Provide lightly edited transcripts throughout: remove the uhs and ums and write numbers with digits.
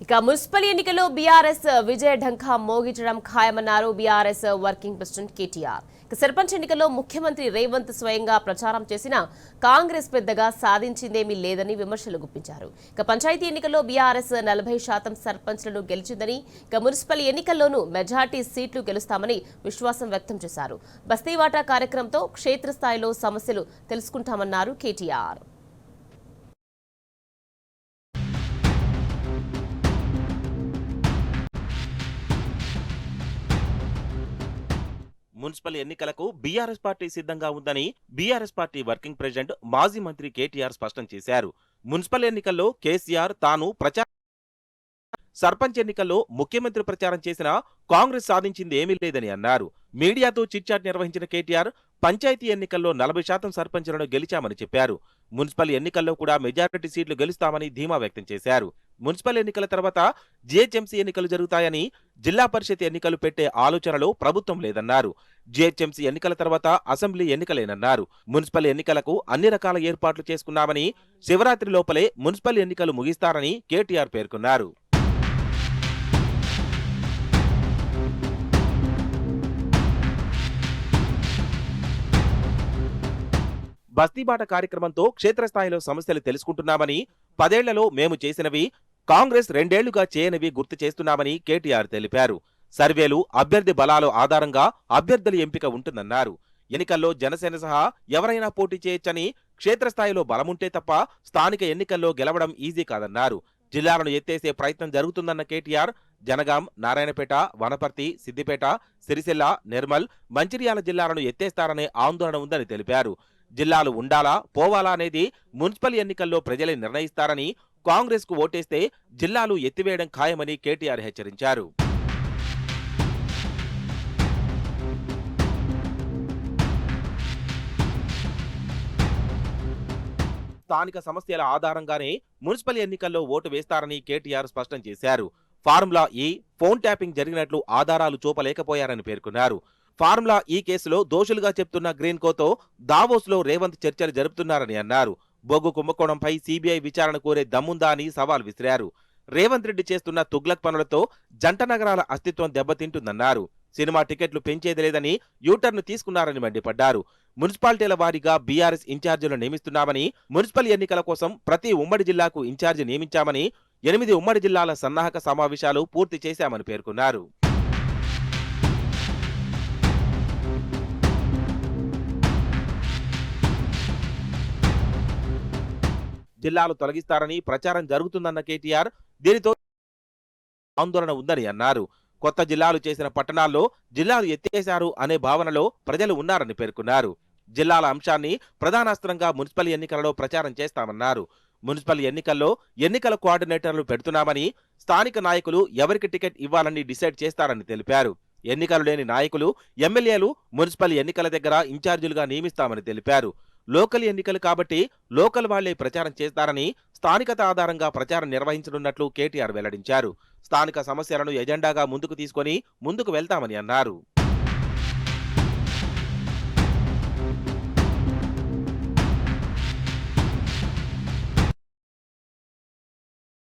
ఇక మున్సిపల్ ఎన్నికల్లో బీఆర్ఎస్ విజయ ఢంకా మోగించడం ఖాయమన్నారు BRS working president KTR. ఇక సర్పంచ్ ఎన్నికల్లో ముఖ్యమంత్రి రేవంత్ స్వయంగా ప్రచారం చేసిన కాంగ్రెస్ పెద్దగా సాధించిందేమీ లేదని విమర్శలు గుప్పించారు. ఇక పంచాయతీ ఎన్నికల్లో బీఆర్ఎస్ 40% సర్పంచ్లను గెలిచిందని, ఇక మున్సిపల్ ఎన్నికల్లోనూ మెజార్టీ సీట్లు గెలుస్తామని విశ్వాసం వ్యక్తం చేశారు. బస్తీవాటా కార్యక్రమంతో క్షేత్రస్థాయిలో సమస్యలు తెలుసుకుంటామన్నారు కేటీఆర్. మున్సిపల్ ఎన్నికలకు బీఆర్ఎస్ పార్టీ సిద్ధంగా ఉందని బీఆర్ఎస్ పార్టీ వర్కింగ్ ప్రెసిడెంట్ మాజీ మంత్రి కేటీఆర్ స్పష్టం చేశారు. మున్సిపల్ ఎన్నికల్లో కేసీఆర్ తాను సర్పంచ్ ఎన్నికల్లో ముఖ్యమంత్రి ప్రచారం చేసినా కాంగ్రెస్ సాధించింది ఏమీ లేదని అన్నారు. మీడియాతో చిట్చాట్ నిర్వహించిన కేటీఆర్ పంచాయతీ ఎన్నికల్లో 40% సర్పంచులను గెలిచామని చెప్పారు. మున్సిపల్ ఎన్నికల్లో కూడా మెజారిటీ సీట్లు గెలుస్తామని ధీమా వ్యక్తం చేశారు. మున్సిపల్ ఎన్నికల తర్వాత జీహెచ్ఎంసీ ఎన్నికలు జరుగుతాయని, జిల్లా పరిషత్ ఎన్నికలు పెట్టే ఆలోచనలో ప్రభుత్వం లేదన్నారు. జీహెచ్ఎంసీ ఎన్నికల తర్వాత అసెంబ్లీ ఎన్నికలేనన్నారు. మున్సిపల్ ఎన్నికలకు అన్ని రకాల ఏర్పాట్లు చేసుకున్నామని, శివరాత్రి లోపలే మున్సిపల్ ఎన్నికలు ముగిస్తారని కేటీఆర్ పేర్కొన్నారు. బస్తీబాట కార్యక్రమంతో క్షేత్రస్థాయిలో సమస్యలు తెలుసుకుంటున్నామని, 10 ఏళ్లలో మేము చేసినవి కాంగ్రెస్ 2 ఏళ్లుగా చేయనివి గుర్తు చేస్తున్నామని కేటీఆర్ తెలిపారు. సర్వేలు, అభ్యర్థి బలాల ఆధారంగా అభ్యర్థుల ఎంపిక ఉంటుందన్నారు. ఎన్నికల్లో జనసేన సహా ఎవరైనా పోటీ చేయొచ్చని, క్షేత్రస్థాయిలో బలముంటే తప్ప స్థానిక ఎన్నికల్లో గెలవడం ఈజీ కాదన్నారు. జిల్లాలను ఎత్తేసే ప్రయత్నం జరుగుతుందన్న కేటీఆర్ జనగాం, నారాయణపేట, వనపర్తి, సిద్దిపేట, సిరిసిల్ల, నిర్మల్, మంచిర్యాల జిల్లాలను ఎత్తేస్తారనే ఆందోళన ఉందని తెలిపారు. జిల్లాలు ఉండాలా పోవాలా అనేది మున్సిపల్ ఎన్నికల్లో ప్రజలే నిర్ణయిస్తారని, కాంగ్రెస్ కు ఓటేస్తే జిల్లాలు ఎత్తివేయడం ఖాయమని కేటీఆర్ హెచ్చరించారు. స్థానిక సమస్యల ఆధారంగానే మున్సిపల్ ఎన్నికల్లో ఓటు వేస్తారని కేటీఆర్ స్పష్టం చేశారు. ఫార్ములా ఈ ఫోన్ ట్యాపింగ్ జరిగినట్లు ఆధారాలు చూపలేకపోయారని పేర్కొన్నారు. ఫార్ములా ఈ కేసులో దోషులుగా చెప్తున్న గ్రీన్ కోతో దావోస్లో రేవంత్ చర్చలు జరుపుతున్నారని అన్నారు. బొగ్గు కుంభకోణంపై సీబీఐ విచారణ కోరే దమ్ముందా అని సవాల్ విసిరారు. రేవంత్ రెడ్డి చేస్తున్న తుగ్లక్ పనులతో జంట నగరాల అస్తిత్వం దెబ్బతింటుందన్నారు. సినిమా టికెట్లు పెంచేది లేదని యూటర్న్ తీసుకున్నారని మండిపడ్డారు. మున్సిపాలిటీల వారీగా బీఆర్ఎస్ ఇన్ఛార్జీలను నియమిస్తున్నామని, మున్సిపల్ ఎన్నికల కోసం ప్రతి ఉమ్మడి జిల్లాకు ఇన్ఛార్జి నియమించామని, 8 ఉమ్మడి జిల్లాల సన్నాహక సమావేశాలు పూర్తి చేశామని పేర్కొన్నారు. జిల్లాలు తొలగిస్తారని ప్రచారం జరుగుతుందన్న కేటీఆర్ దీనితో ఆందోళన ఉందని అన్నారు. కొత్త జిల్లాలు చేసిన పట్టణాల్లో జిల్లాలు ఎత్తేశారు అనే భావనలో ప్రజలు ఉన్నారని పేర్కొన్నారు. జిల్లాల అంశాన్ని ప్రధానాస్త్రంగా మున్సిపల్ ఎన్నికలలో ప్రచారం చేస్తామన్నారు. మున్సిపల్ ఎన్నికల్లో ఎన్నికల కోఆర్డినేటర్లు పెడుతున్నామని, స్థానిక నాయకులు ఎవరికి టికెట్ ఇవ్వాలని డిసైడ్ చేస్తారని తెలిపారు. ఎన్నికలు లేని నాయకులు, ఎమ్మెల్యేలు మున్సిపల్ ఎన్నికల దగ్గర ఇన్ఛార్జీలుగా నియమిస్తామని తెలిపారు. లోకల్ ఎన్నికలు కాబట్టి లోకల్ వాళ్లే ప్రచారం చేస్తారని, స్థానికత ఆధారంగా ప్రచారం నిర్వహించనున్నట్లు కేటీఆర్ వెల్లడించారు. స్థానిక సమస్యలను ఎజెండాగా ముందుకు తీసుకొని ముందుకు వెళ్తామని అన్నారు.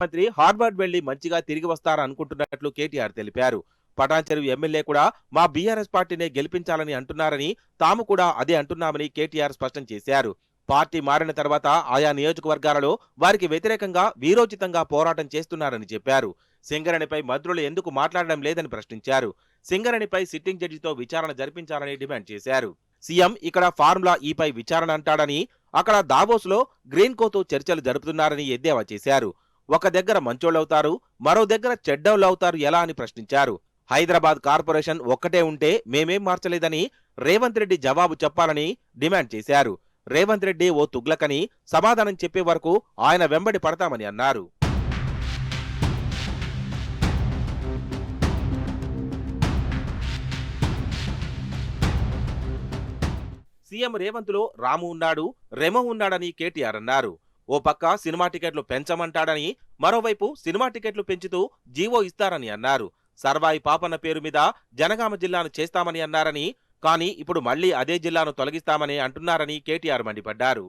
మంత్రి హార్వర్డ్ వెళ్లి మంచిగా తిరిగి వస్తారనుకుంటున్నట్లు కేటీఆర్ తెలిపారు. పటాన్చెరువు ఎమ్మెల్యే కూడా మా బీఆర్ఎస్ పార్టీనే గెలిపించాలని అంటున్నారని, తాము కూడా అదే అంటున్నామని కేటీఆర్ స్పష్టం చేశారు. పార్టీ మారిన తర్వాత ఆయా నియోజకవర్గాలలో వారికి వ్యతిరేకంగా వీరోచితంగా పోరాటం చేస్తున్నారని చెప్పారు. సింగరేణిపై మంత్రులు ఎందుకు మాట్లాడడం లేదని ప్రశ్నించారు. సింగరేణిపై సిట్టింగ్ జడ్జితో విచారణ జరిపించాలని డిమాండ్ చేశారు. సీఎం ఇక్కడ ఫార్ములా ఈపై విచారణ అంటాడని, అక్కడ దావోస్లో గ్రీన్ కోతో చర్చలు జరుపుతున్నారని ఎద్దేవా చేశారు. ఒక దగ్గర మంచోళ్లవుతారు, మరో దగ్గర చెడ్డోళ్లవుతారు ఎలా అని ప్రశ్నించారు. హైదరాబాద్ కార్పొరేషన్ ఒక్కటే ఉంటే మేమేం మార్చలేదని రేవంత్ రెడ్డి జవాబు చెప్పాలని డిమాండ్ చేశారు. రేవంత్ రెడ్డి ఓ తుగ్లకని సమాధానం చెప్పే వరకు ఆయన వెంబడి పడతామని అన్నారు. సీఎం రేవంత్లో రాము ఉన్నాడు, రెమో ఉన్నాడని కేటీఆర్ అన్నారు. ఓ పక్క సినిమా టికెట్లు పెంచమంటాడని, మరోవైపు సినిమా టికెట్లు పెంచుతూ జీవో ఇస్తారని అన్నారు. సర్వాయి పాపన్న పేరు మీద జనగామ జిల్లాను చేస్తామని అన్నారని, కానీ ఇప్పుడు మళ్లీ అదే జిల్లాను తొలగిస్తామని అంటున్నారని కేటీఆర్ మండిపడ్డారు.